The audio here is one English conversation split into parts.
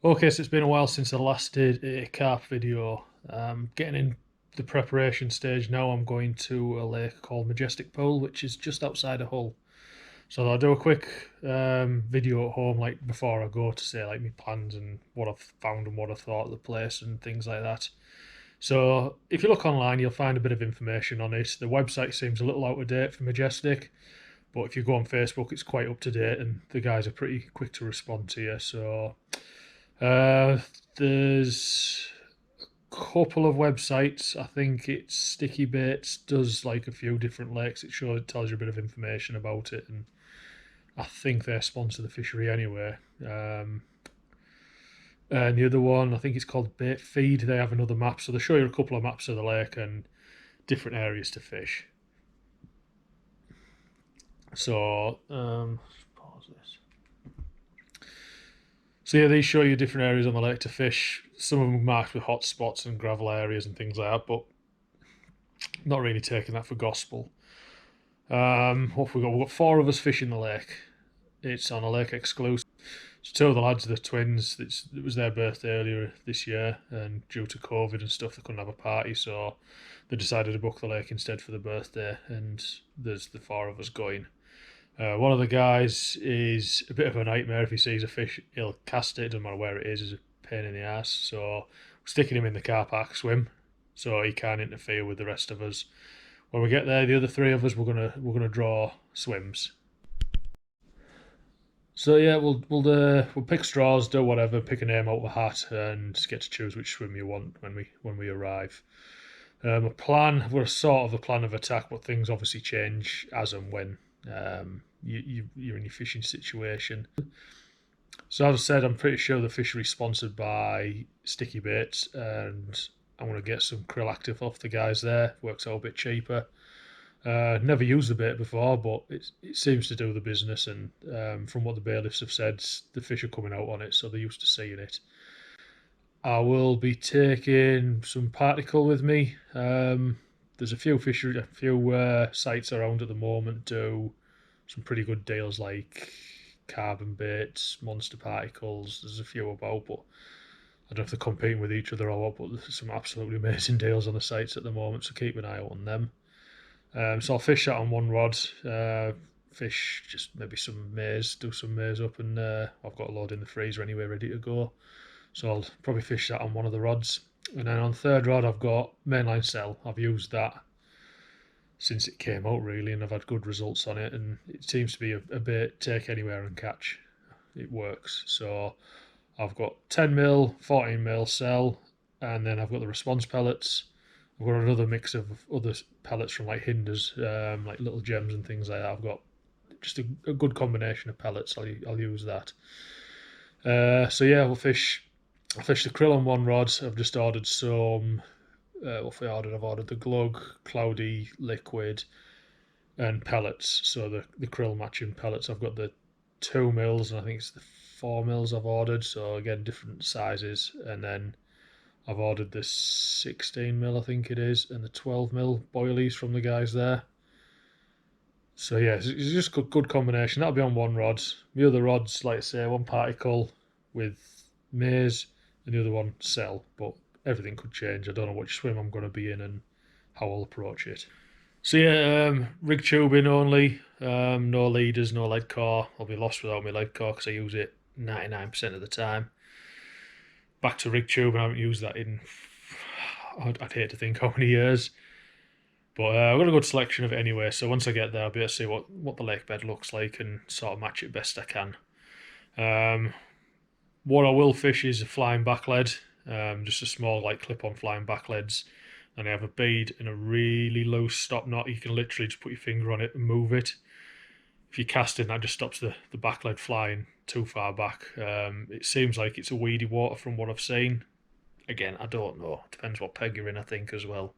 Okay, so it's been a while since I last did a carp video. Getting in the preparation stage now. I'm going to a lake called Majestic Pool, which is just outside of Hull. So I'll do a quick video at home, like before I go, to say like my plans and what I've found and what I thought of the place and things like that. So if you look online, you'll find a bit of information on it. The website seems a little out of date for Majestic, but if you go on Facebook, it's quite up to date, and the guys are pretty quick to respond to you. So uh, there's a couple of websites. I think it's Sticky Baits does like a few different lakes. It tells you a bit of information about it, and I think they sponsor the fishery anyway. And the other one, I think it's called Bait Feed. They have another map, so they show you a couple of maps of the lake and different areas to fish. So pause this. So yeah, these show you different areas on the lake to fish. Some of them marked with hot spots and gravel areas and things like that, but not really taking that for gospel. What have we got? We've got 4 of us fishing the lake. It's on a lake exclusive. So 2 of the lads are the twins. It was their birthday earlier this year, and due to COVID and stuff, they couldn't have a party, so they decided to book the lake instead for the birthday, and there's the 4 of us going. One of the guys is a bit of a nightmare. If he sees a fish, he'll cast it. Doesn't matter where it is. It's a pain in the ass. So we're sticking him in the car park swim, so he can't interfere with the rest of us. When we get there, the other 3 of us we're gonna draw swims. So yeah, we'll pick straws, do whatever, pick a name out of a hat, and get to choose which swim you want when we arrive. We're a sort of a plan of attack, but things obviously change as and when you're in your fishing situation. So as I said, I'm pretty sure the fishery's sponsored by Sticky Baits, and I'm going to get some krill active off the guys there. Works out a bit cheaper. Never used the bait before, but it seems to do the business, and from what the bailiffs have said, the fish are coming out on it, so they're used to seeing it. I will be taking some particle with me. There's a few sites around at the moment do some pretty good deals, like carbon baits, monster particles. There's a few about, but I don't know if they're competing with each other or what. But there's some absolutely amazing deals on the sites at the moment, so keep an eye out on them. So I'll fish that on one rod. Fish just maybe some maize, do some maize up, and I've got a load in the freezer anyway, ready to go. So I'll probably fish that on one of the rods. And then on the 3rd rod, I've got mainline cell. I've used that since it came out, really, and I've had good results on it. And it seems to be a bait take anywhere and catch. It works. So I've got 10mm, 14mm cell, and then I've got the response pellets. I've got another mix of other pellets from like Hinders, like little gems and things like that. I've got just a good combination of pellets. I'll use that. So yeah, I fish the krill on one rod. I've just ordered some. What have I ordered? I've ordered the glug, cloudy liquid, and pellets. So the krill matching pellets. I've got the 2mm, and I think it's the 4mm I've ordered. So again, different sizes. And then I've ordered the 16mm, I think it is, and the 12mm boilies from the guys there. So yeah, it's just a good combination. That'll be on one rod. The other rod's, like I say, one particle with maize, and the other one cell. But everything could change. I don't know which swim I'm going to be in and how I'll approach it. So yeah, rig tubing only. No leaders, no lead core. I'll be lost without my lead core because I use it 99% of the time. Back to rig tube, and I haven't used that in, I'd hate to think how many years. But I've got a good selection of it anyway, so once I get there, I'll be able to see what the lake bed looks like and sort of match it best I can. What I will fish is a flying back lead, just a small like clip-on flying back leads, and I have a bead and a really loose stop knot. You can literally just put your finger on it and move it. If you're casting, that just stops the back lead flying too far back. It seems like it's a weedy water from what I've seen. Again, I don't know. Depends what peg you're in, I think, as well.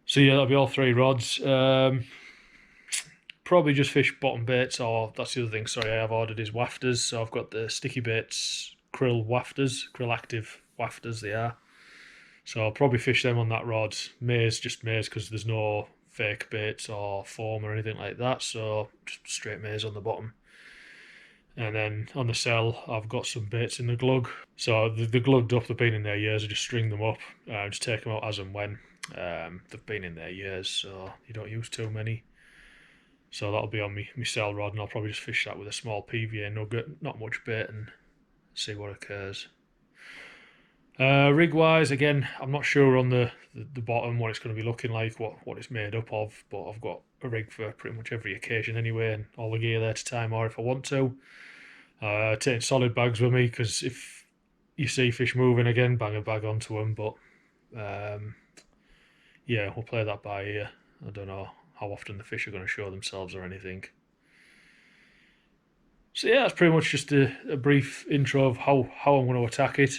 So yeah, that'll be all 3 rods. Probably just fish bottom baits, or that's the other thing, sorry, I have ordered is wafters. So I've got the Sticky Baits krill wafters, krill active wafters they are. So I'll probably fish them on that rod. Maize, just maize, because there's no fake baits or foam or anything like that, so just straight maize on the bottom. And then on the cell, I've got some baits in the glug. So they're glugged up, they've been in there years, I just string them up, just take them out as and when. They've been in there years, so you don't use too many. So that'll be on me cell rod, and I'll probably just fish that with a small PVA nugget, not much bait, and see what occurs. Rig wise, again, I'm not sure on the bottom what it's going to be looking like, what it's made up of, but I've got a rig for pretty much every occasion anyway, and all the gear there to time or if I want to. Taking solid bags with me, because if you see fish moving again, bang a bag onto them, but yeah, we'll play that by ear. I don't know how often the fish are going to show themselves or anything. So yeah, that's pretty much just a brief intro of how I'm going to attack it.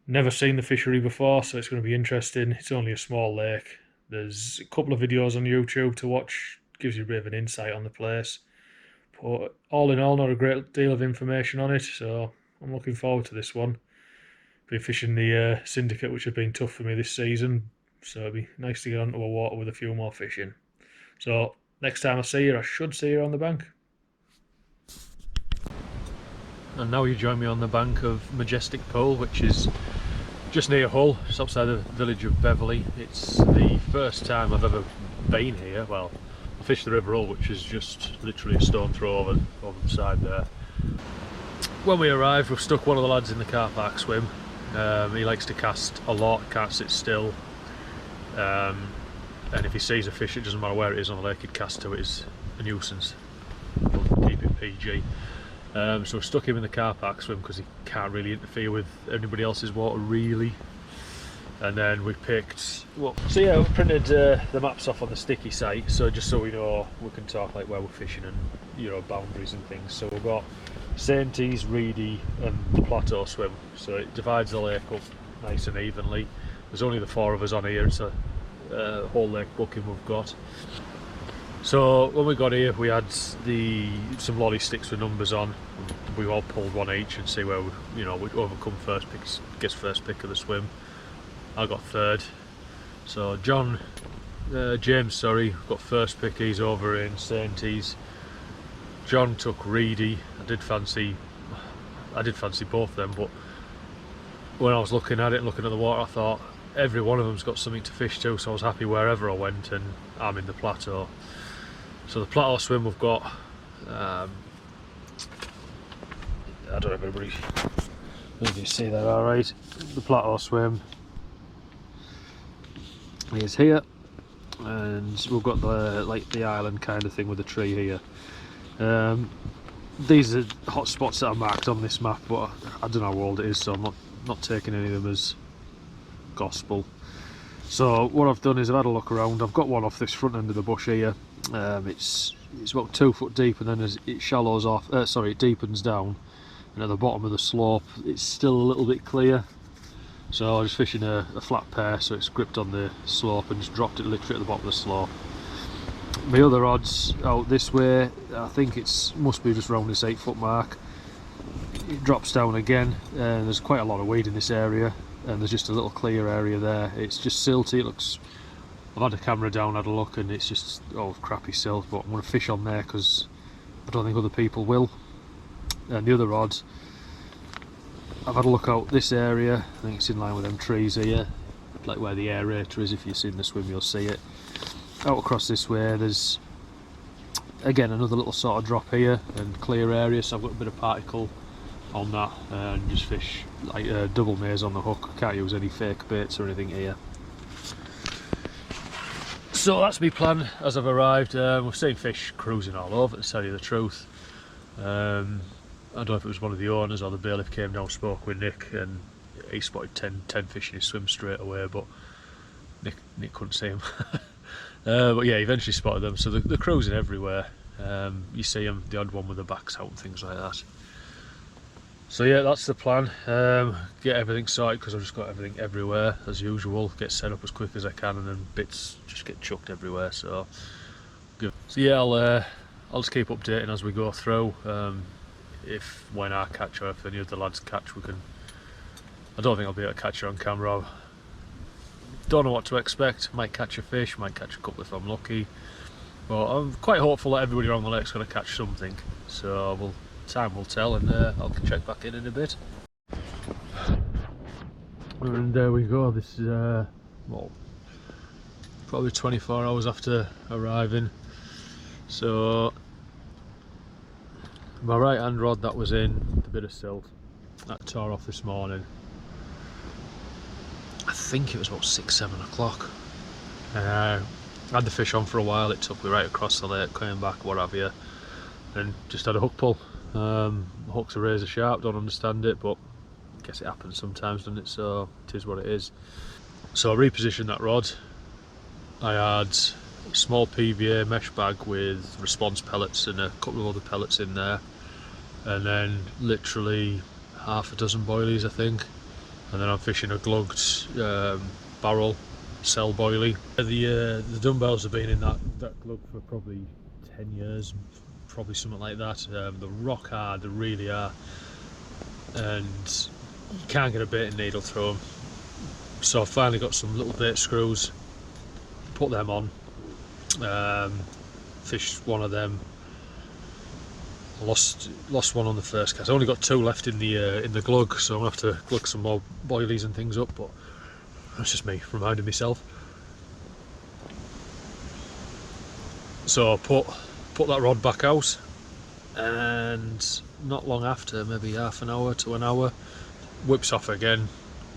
Never seen the fishery before, so it's going to be interesting. It's only a small lake. There's a couple of videos on YouTube to watch, gives you a bit of an insight on the place. But all in all, not a great deal of information on it, so I'm looking forward to this one. Been fishing the syndicate, which has been tough for me this season, so it'll be nice to get onto a water with a few more fishing. So next time I see you, I should see you on the bank. And now you join me on the bank of Majestic Pool, which is just near Hull, just outside the village of Beverley. It's the first time I've ever been here. Well, I fished the River Hull, which is just literally a stone throw over the side there. When we arrived, we've stuck one of the lads in the Carp swim. He likes to cast a lot, can't sit still. And if he sees a fish, it doesn't matter where it is on the lake, he'd cast to it. Is a nuisance. We'll keep it PG. So we stuck him in the Carp swim because he can't really interfere with anybody else's water really. And then we picked, well, so yeah, we printed the maps off on the sticky site, so just so we know, we can talk like where we're fishing and, you know, boundaries and things. So we've got Sainties, Reedy and the Plateau Swim, so it divides the lake up nice and evenly. There's only the 4 of us on here, it's a whole lake booking we've got. So when we got here, we had some lolly sticks with numbers on. We all pulled one each and see where we, you know, whichever come first gets first pick of the swim. I got third. So James, sorry, got first pick. He's over in Sainties. John took Reedy. I did fancy both of them, but when I was looking at the water, I thought every one of them's got something to fish to. So I was happy wherever I went, and I'm in the Plateau. So the Plateau Swim we've got, I don't know if everybody, you see that alright, the Plateau Swim is here, and we've got the island kind of thing with the tree here. These are hot spots that are marked on this map, but I don't know how old it is, so I'm not taking any of them as gospel. So what I've done is I've had a look around. I've got one off this front end of the bush here. It's about 2 foot deep, and then as it shallows off, it deepens down, and at the bottom of the slope it's still a little bit clear. So I'm just fishing a flat pair, so it's gripped on the slope, and just dropped it literally at the bottom of the slope. My other rod's out this way. I think must be just around this 8 foot mark. It drops down again, and there's quite a lot of weed in this area, and there's just a little clear area there. It's just silty. It looks, I've had the camera down, had a look, and it's just crappy silt, but I'm going to fish on there because I don't think other people will. And the other rod, I've had a look out this area. I think it's in line with them trees here, like where the aerator is. If you've seen the swim, you'll see it. Out across this way, there's again another little sort of drop here and clear area, so I've got a bit of particle on that, and just fish like a double maze on the hook. Can't use any fake baits or anything here. So that's my plan as I've arrived. We've seen fish cruising all over, to tell you the truth. I don't know if it was one of the owners or the bailiff came down, spoke with Nick, and he spotted 10 fish in his swim straight away, but Nick couldn't see them. But yeah, he eventually spotted them, so they're cruising everywhere. You see them, the odd one with the backs out and things like that. So yeah, that's the plan. Get everything sorted, because I've just got everything everywhere as usual. Get set up as quick as I can, and then bits just get chucked everywhere. So good. So yeah, I'll just keep updating as we go through. When I catch, or if any of the lads catch, we can. I don't think I'll be able to catch her on camera. Don't know what to expect. Might catch a fish, might catch a couple if I'm lucky. But I'm quite hopeful that everybody around the lake's going to catch something. So time will tell, and I'll check back in a bit. And there we go. This is well, probably 24 hours after arriving. So my right hand rod that was in the bit of silt that tore off this morning. I think it was about 6-7 o'clock. I had the fish on for a while. It took me right across the lake, coming back, what have you, and just had a hook pull. Hook's are razor sharp, don't understand it, but I guess it happens sometimes, doesn't it? So it is what it is. So I repositioned that rod. I had a small PVA mesh bag with response pellets and a couple of other pellets in there, and then literally half a dozen boilies, I think. And then I'm fishing a glugged barrel cell boilie. The dumbbells have been in that glug for probably 10 years, probably something like that. They're rock hard, they really are, and you can't get a baiting needle through them. So I finally got some little bait screws, put them on, fished one of them. I lost one on the first cast. I only got 2 left in the glug, so I'm gonna have to glug some more boilies and things up, but that's just me reminding myself. So I put that rod back out, and not long after, maybe half an hour to an hour, whips off again.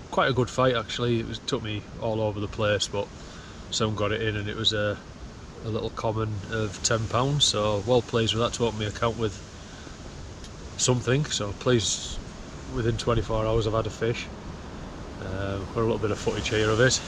Quite a good fight actually. It took me all over the place, but someone got it in, and it was a little common of £10. So well pleased with that, to open my account with something. So pleased, within 24 hours I've had a fish. Got a little bit of footage here of it.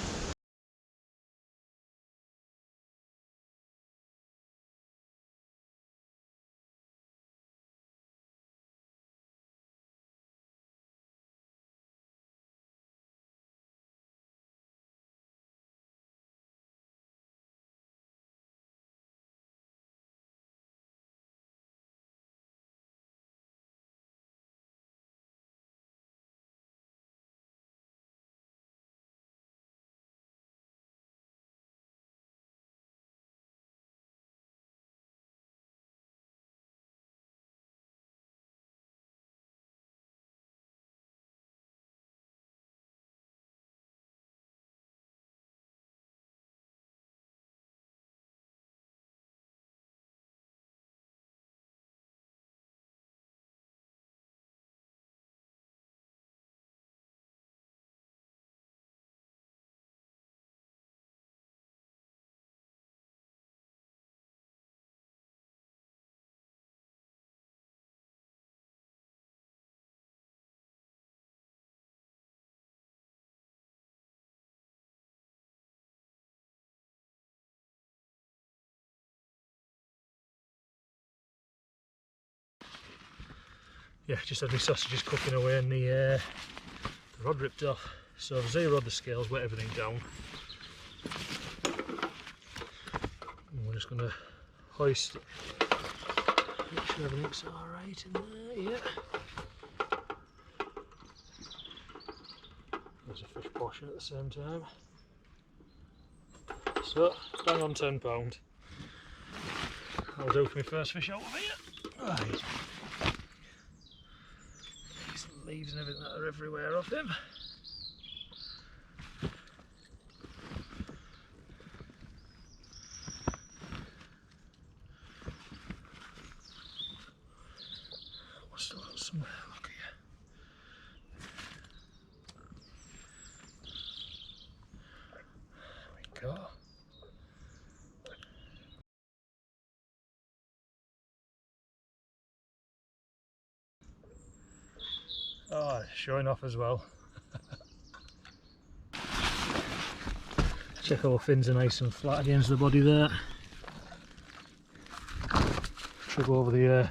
Yeah, just had my sausages cooking away, and the rod ripped off. So I've zeroed the scales, wet everything down, and we're just going to hoist it, make sure everything's alright in there. Yeah, there's a fish portion at the same time. So bang on £10. I'll do for my first fish out of here. Right. Leaves and everything that are everywhere off him. We've still got somewhere, look here. There we go. Oh, showing off as well. Check all the fins are nice and flat against the body there. Trip over the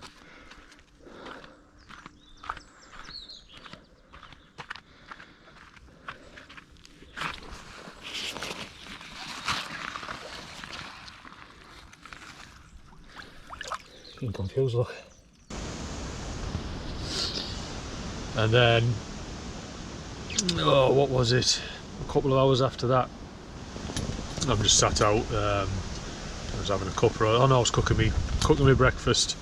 getting confused, look. And then, oh, what was it? A couple of hours after that, I'm just sat out. I was having a cuppa. Oh no, I was cooking me breakfast.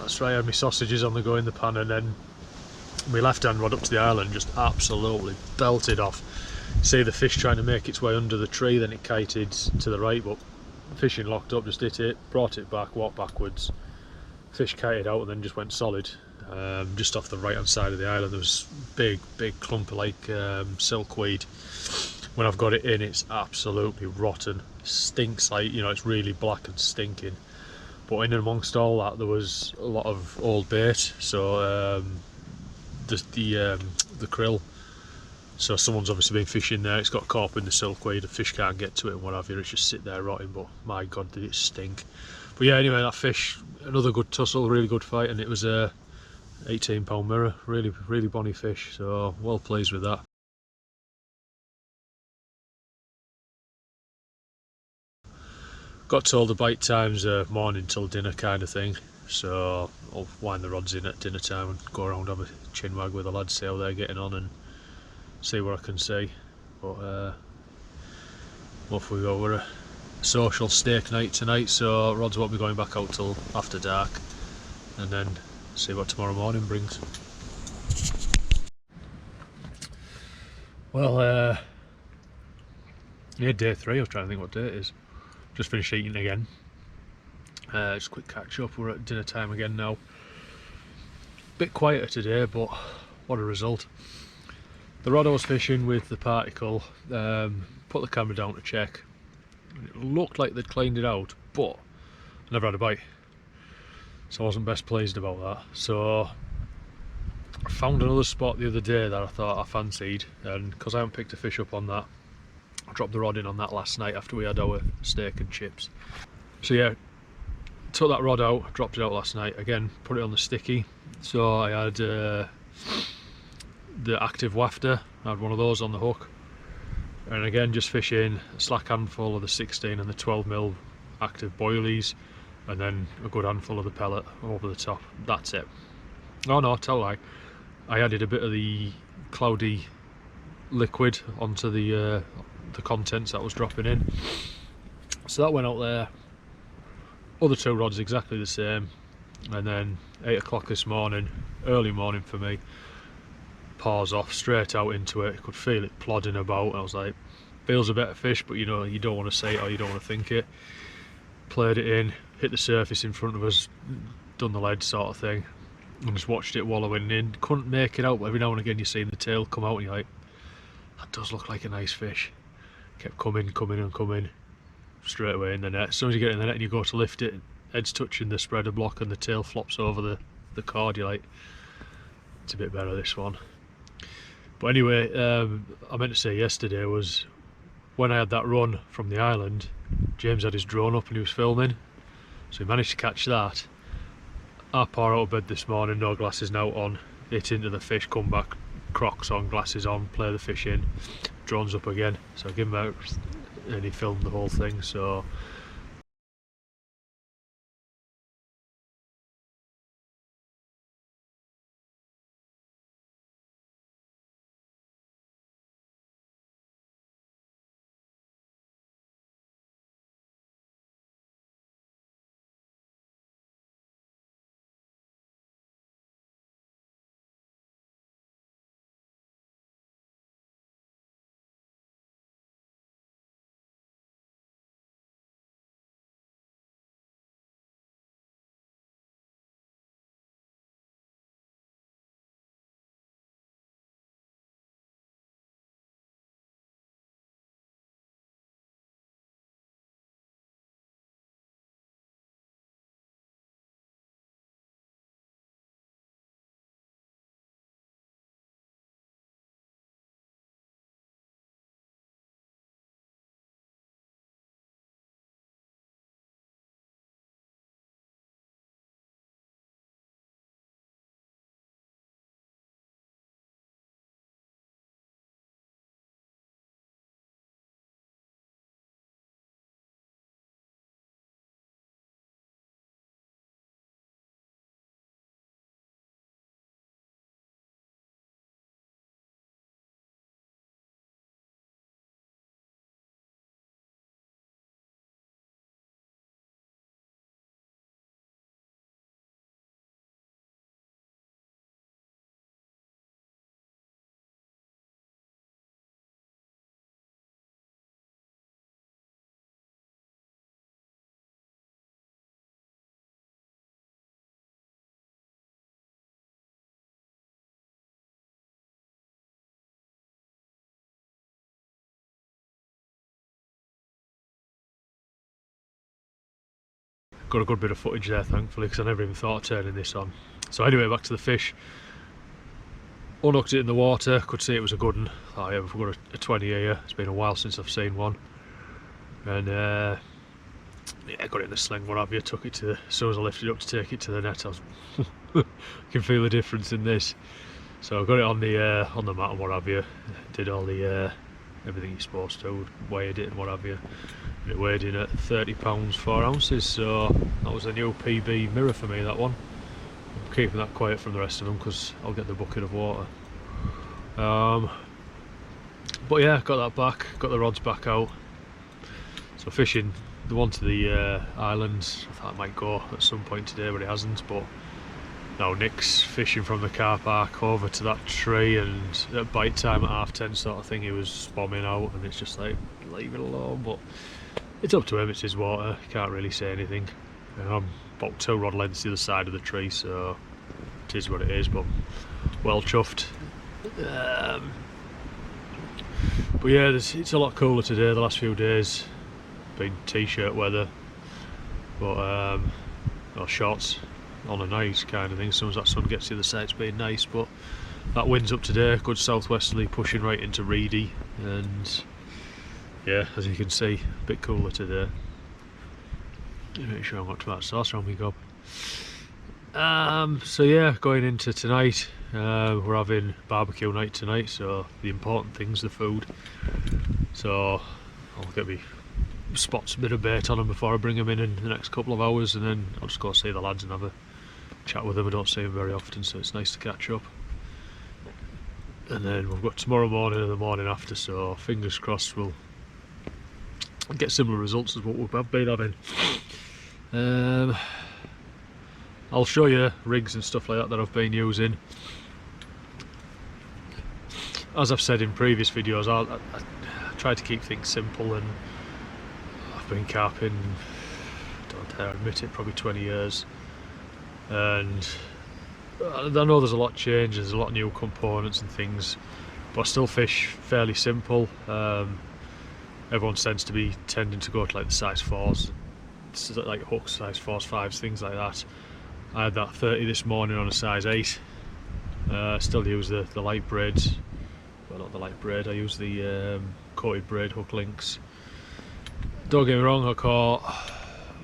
That's right, I had my sausages on the go in the pan, and then my left hand rod up to the island just absolutely belted off. See the fish trying to make its way under the tree, then it kited to the right, but fishing locked up, just hit it, brought it back, walked backwards, fish kited out and then just went solid. Just off the right hand side of the island there was big clump of like silkweed. When I've got it in, it's absolutely rotten, stinks, like, you know, it's really black and stinking. But in amongst all that there was a lot of old bait, so the krill. So someone's obviously been fishing there, it's got caught up in the silkweed, the fish can't get to it and what have you, it's just sit there rotting, but my god did it stink. But yeah, anyway, that fish, another good tussle, really good fight, and it was a 18-pound mirror, really bonny fish, so well pleased with that. Got told the bite times are morning till dinner kind of thing, so I'll wind the rods in at dinner time and go around, have a chin wag with the lads, see how they're getting on and see what I can see. But off we go. We're a social steak night tonight, so rods won't be going back out till after dark, and then see what tomorrow morning brings. Well, yeah, day 3, I was trying to think what day it is. Just finished eating again. Just a quick catch up, we're at dinner time again now. Bit quieter today, but what a result. The rod I was fishing with the particle, put the camera down to check. It looked like they'd cleaned it out, but I never had a bite. So I wasn't best pleased about that. So I found another spot the other day that I thought I fancied, and because I haven't picked a fish up on that, I dropped the rod in on that last night after we had our steak and chips. So yeah, took that rod out, dropped it out last night, again put it on the sticky. So I had the active wafter, I had one of those on the hook, and again just fishing a slack handful of the 16 and the 12mm active boilies, and then a good handful of the pellet over the top. That's it. Oh no, tell lie, I added a bit of the cloudy liquid onto the contents that was dropping in, so that went out there. Other 2 rods exactly the same, and then 8 o'clock this morning, early morning for me, paws off straight out into it. Could feel it plodding about. I was like, feels a better fish, but you know, you don't want to say it or you don't want to think it. Played it in, hit the surface in front of us, done the lead sort of thing, and just watched it wallowing in. Couldn't make it out, but every now and again you see the tail come out and you're like, that does look like a nice fish. Kept coming and coming, straight away in the net. As soon as you get in the net and you go to lift it, head's touching the spreader block and the tail flops over the cord, you're like, it's a bit better this one. But anyway, I meant to say yesterday was when I had that run from the island, James had his drone up and he was filming, so he managed to catch that. I pour out of bed this morning, no glasses now on, hit into the fish, come back, Crocs on, glasses on, play the fish in, drone's up again, so I give him out and he filmed the whole thing. So got a good bit of footage there, thankfully, because I never even thought of turning this on. So anyway, back to the fish. Unhooked it in the water, could see it was a good one. Oh yeah, we've got a 20 here. It's been a while since I've seen one. And yeah, got it in the sling, what have you. Took it to as soon as I lifted it up to take it to the net, I was I can feel the difference in this. So I got it on the mat and what have you. Did all the everything you're supposed to, weighed it and what have you. And it weighed in at 30 pounds 4 ounces. So that was a new PB mirror for me, that one. I'm keeping that quiet from the rest of them because I'll get the bucket of water. But yeah, got that back, got the rods back out. So fishing the one to the islands, I thought it might go at some point today, but it hasn't. But now Nick's fishing from the car park over to that tree, and at bite time at 10:30 sort of thing, he was bombing out, and it's just like, leave it alone. But it's up to him, it's his water, you can't really say anything. I'm about 2 rod lengths the other side of the tree, so it is what it is, but well chuffed. But yeah, it's a lot cooler today. The last few days been t-shirt weather, but or shorts on a nice kind of thing. As soon as that sun gets to the other side, it's been nice. But that wind's up today, good southwesterly, pushing right into Reedy, and yeah, as you can see, a bit cooler today. Make sure I've got tomato sauce on me gob. So yeah, going into tonight, we're having barbecue night tonight, so the important thing's the food. So I'll get me spots a bit of bait on them before I bring them in the next couple of hours, and then I'll just go see the lads and have a chat with them. I don't see them very often, so it's nice to catch up. And then we've got tomorrow morning and the morning after, so fingers crossed we'll get similar results as what we've been having. I'll show you rigs and stuff like that I've been using. As I've said in previous videos, I try to keep things simple, and I've been carping, don't dare admit it, probably 20 years, and I know there's a lot of change, there's a lot of new components and things, but I still fish fairly simple. Everyone tends to be tending to go to like the size 4s, like hooks, size 4s, 5s, things like that. I had that 30 this morning on a size 8. Still use the light braids, well, not the light braid, I use the coated braid hook links. Don't get me wrong, I caught,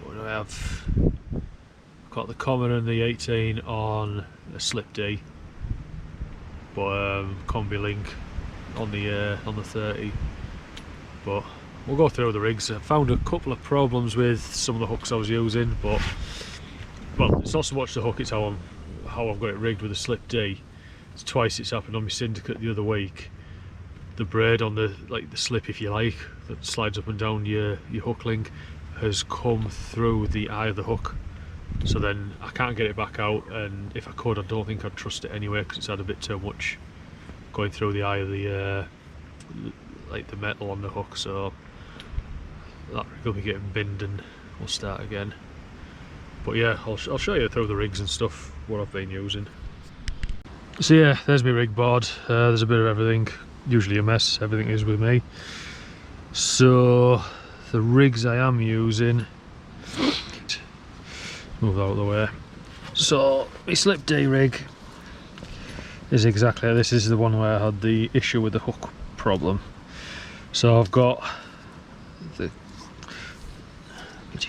what do I have? I caught the common and the 18 on a slip D, but combi link on the 30. But we'll go through the rigs. I found a couple of problems with some of the hooks I was using, but well, it's not so much the hook, it's how I've got it rigged with a slip D. It's twice it's happened on my syndicate the other week. The braid on the slip, if you like, that slides up and down your hook link, has come through the eye of the hook. So then I can't get it back out, and if I could, I don't think I'd trust it anyway, because it's had a bit too much going through the eye of the like the metal on the hook. So that rig will be getting binned, and we'll start again. But yeah, I'll show you through the rigs and stuff what I've been using. So yeah, there's my rig board. There's a bit of everything, usually a mess, everything is with me. So the rigs I am using, move that out of the way. So my slip D rig is exactly, this is the one where I had the issue with the hook problem. So I've got the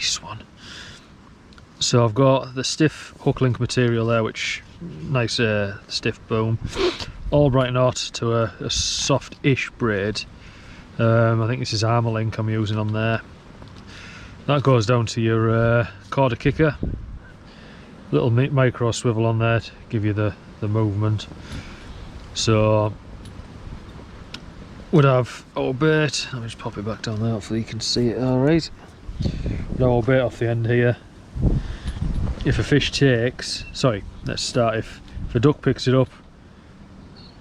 Swan. So I've got the stiff hook link material there, which nice stiff boom, all right knot to a soft-ish braid. I think this is Armour Link I'm using on there. That goes down to your quarter kicker, little micro swivel on there to give you the movement. So would have our bait, let me just pop it back down there, hopefully you can see it alright. Would have our bait off the end here. If a fish takes, sorry, let's start, if a duck picks it up,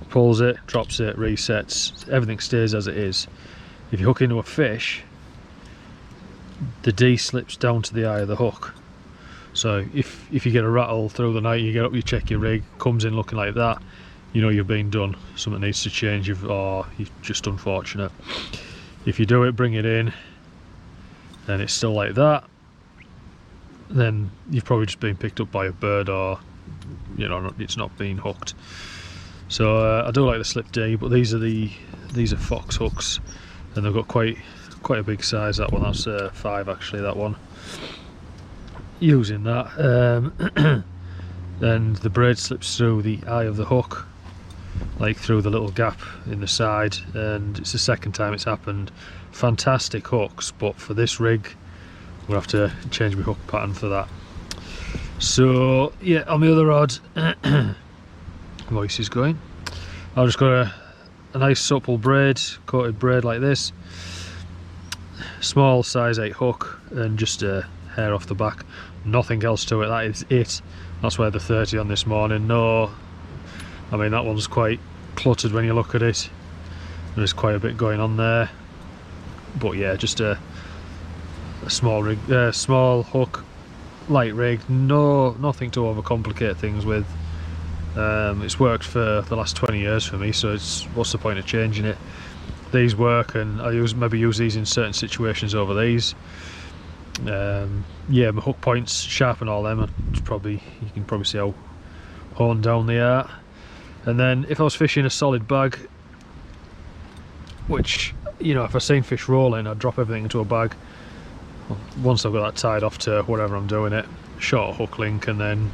pulls it, drops it, resets, everything stays as it is. If you hook into a fish, the D slips down to the eye of the hook. So if you get a rattle through the night, you get up, you check your rig, comes in looking like that, you know you've been done, something needs to change, or you're just unfortunate. If you do it, bring it in, and it's still like that, then you've probably just been picked up by a bird, or you know, it's not been hooked. So I do like the slip D, but these are fox hooks, and they've got quite a big size. That one, that's 5 actually, that one. Using that, and the braid slips through the eye of the hook, like through the little gap in the side, and it's the second time it's happened. Fantastic hooks, but for this rig I'm gonna have to change my hook pattern for that. So yeah, on the other rod, voice is going, I've just got a nice supple braid, coated braid like this, small size 8 hook, and just a hair off the back, nothing else to it. That is it. That's where the 30 on this morning. No, I mean, that one's quite cluttered when you look at it. There's quite a bit going on there, but yeah, just a small rig, small hook, light rig. Nothing to overcomplicate things with. It's worked for the last 20 years for me, so what's the point of changing it? These work, and I maybe use these in certain situations over these. Yeah, my hook points sharp and all them, and you can probably see how honed down they are. And then if I was fishing a solid bag, which, you know, if I've seen fish rolling, I'd drop everything into a bag. Once I've got that tied off to whatever I'm doing it, short hook link, and then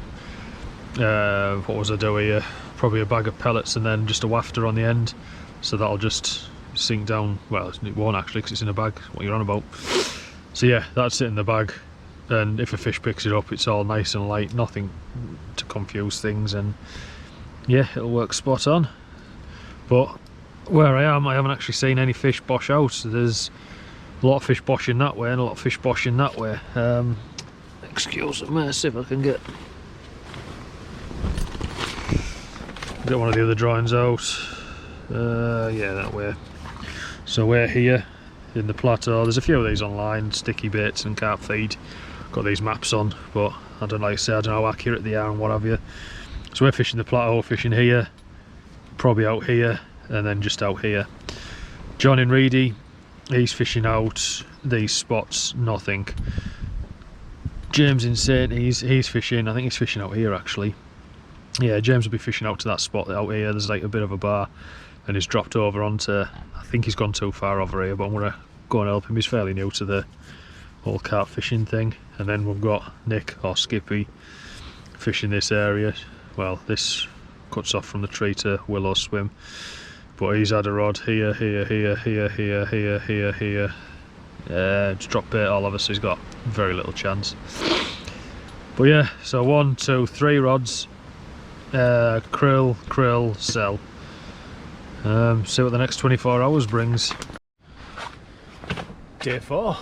what was I doing here? Probably a bag of pellets and then just a wafter on the end, so that'll just sink down. Well, it won't actually, because it's in a bag. What you're on about? So yeah, that's it in the bag, and if a fish picks it up, it's all nice and light, nothing to confuse things, and yeah, it'll work spot on. But where I haven't actually seen any fish bosh out. So there's a lot of fish boshing that way and a lot of fish boshing that way. Excuse me, see if I can get one of the other drawings out. Yeah, that way. So we're here in the plateau. There's a few of these online, sticky baits and carp feed. Got these maps on, but I don't like to say, I don't know how accurate they are and what have you. So we're fishing the plateau, fishing here, probably out here, and then just out here. John in Reedy, he's fishing out these spots, nothing. James in St, he's fishing, I think he's fishing out here actually. Yeah, James will be fishing out to that spot out here. There's like a bit of a bar, and he's dropped over onto, I think he's gone too far over here, but I'm gonna go and help him. He's fairly new to the whole carp fishing thing. And then we've got Nick, or Skippy, fishing this area. Well, this cuts off from the tree to Willow Swim, but he's had a rod here, here, here, here, here, here, here, here. Just dropped bait all over, so he's got very little chance. But yeah, so 1, 2, 3 rods, krill, sell. See what the next 24 hours brings. Day 4,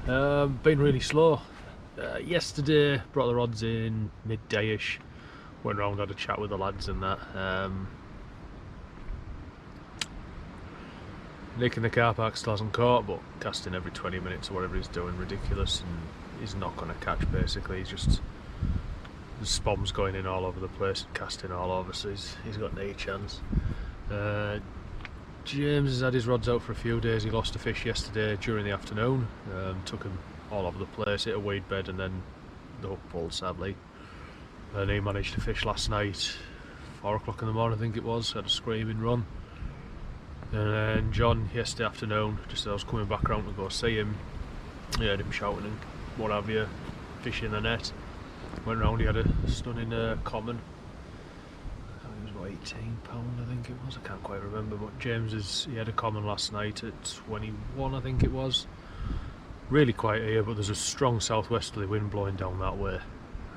been really slow. Yesterday brought the rods in midday-ish, went round, had a chat with the lads and that. Nick in the car park still hasn't caught, but casting every 20 minutes or whatever he's doing, ridiculous, and he's not going to catch basically. He's just, there's spoms going in all over the place and casting all over, so he's got no chance. James has had his rods out for a few days. He lost a fish yesterday during the afternoon, took him all over the place, hit a weed bed and then the hook pulled sadly. And he managed to fish last night, 4 o'clock in the morning I think it was, had a screaming run. And then John yesterday afternoon, just as I was coming back around to go see him, I heard him shouting and what have you, fishing the net. Went round, he had a stunning common. It was about £18 I think it was, I can't quite remember, but James he had a common last night at 21 I think it was. Really quiet here, but there's a strong southwesterly wind blowing down that way.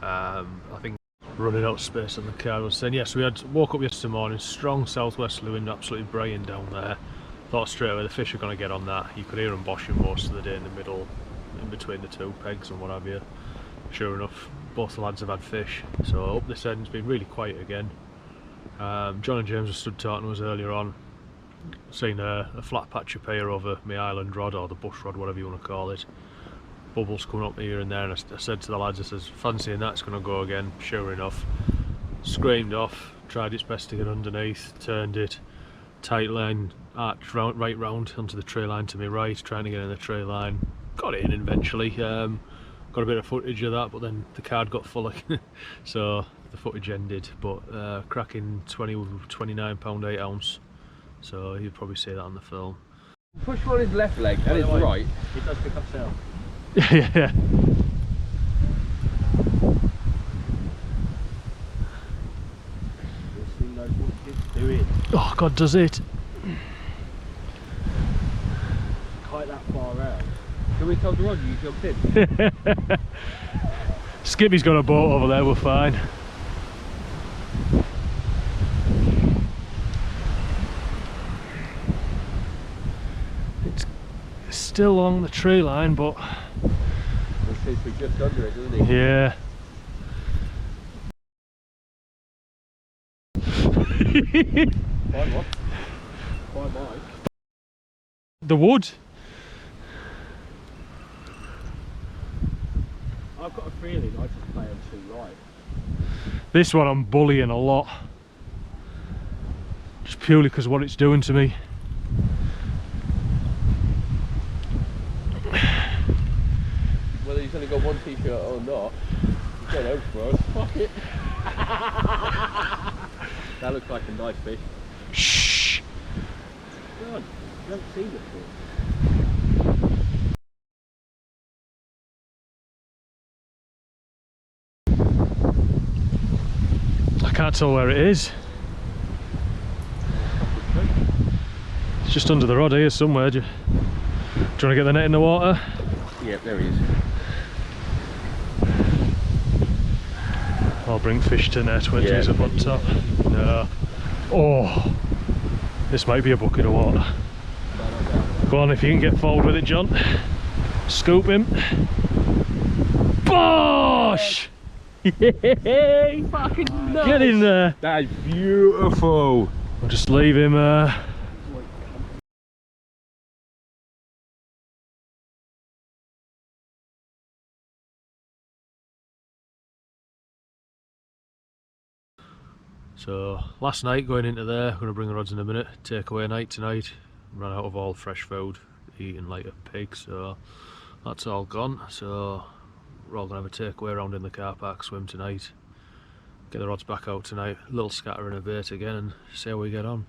I think running out of space on the car. I was saying, yes, we woke up yesterday morning, strong southwesterly wind, absolutely braying down there. Thought straight away the fish are going to get on that. You could hear them boshing most of the day in the middle, in between the 2 pegs and what have you. Sure enough, both the lads have had fish. So up this end it's been really quiet again. John and James have stood talking to us earlier on. Seen a flat patch of pier over my island rod, or the bush rod, whatever you want to call it. Bubbles coming up here and there, and I said to the lads, I says, fancying that's going to go again. Sure enough, screamed off, tried its best to get underneath, turned it, tight line, arched right round onto the tree line to my right, trying to get in the tree line. Got it in eventually. got a bit of footage of that, but then the card got full again, so the footage ended. But cracking £29 8 ounce, so you'd probably see that on the film. Push on his left leg and his right. It does pick up sound. Yeah. Do it. Oh God, does it? Kite that far out. Can we tell the Roger you jumped in? Skippy's got a boat over there, we're fine. It's still along the tree line, but It seems to be just under it, doesn't he? yeah. Fine what? Fine Mike. The wood. I've got a feeling I just play them too light. This one I'm bullying a lot. Just purely because of what it's doing to me. Whether he's only got one t-shirt or not, he's going over for us. Fuck it. That looks like a nice fish. Shh. God, you haven't seen it before. I can't tell where it is. It's just under the rod here somewhere. Do you want to get the net in the water? Yep, there he is. I'll bring fish to net when he's up on top. No. Oh, this might be a bucket of water. Go on, if you can get forward with it, John. Scoop him. Bosh! Yay! Fucking nice. Get in there. That is beautiful. I'll just leave him. So last night going into there, I'm going to bring the rods in a minute, takeaway night tonight, ran out of all fresh food, eating like a pig, so that's all gone. So we're all going to have a takeaway around in the car park, swim tonight, get the rods back out tonight, a little scatter and a bait again and see how we get on.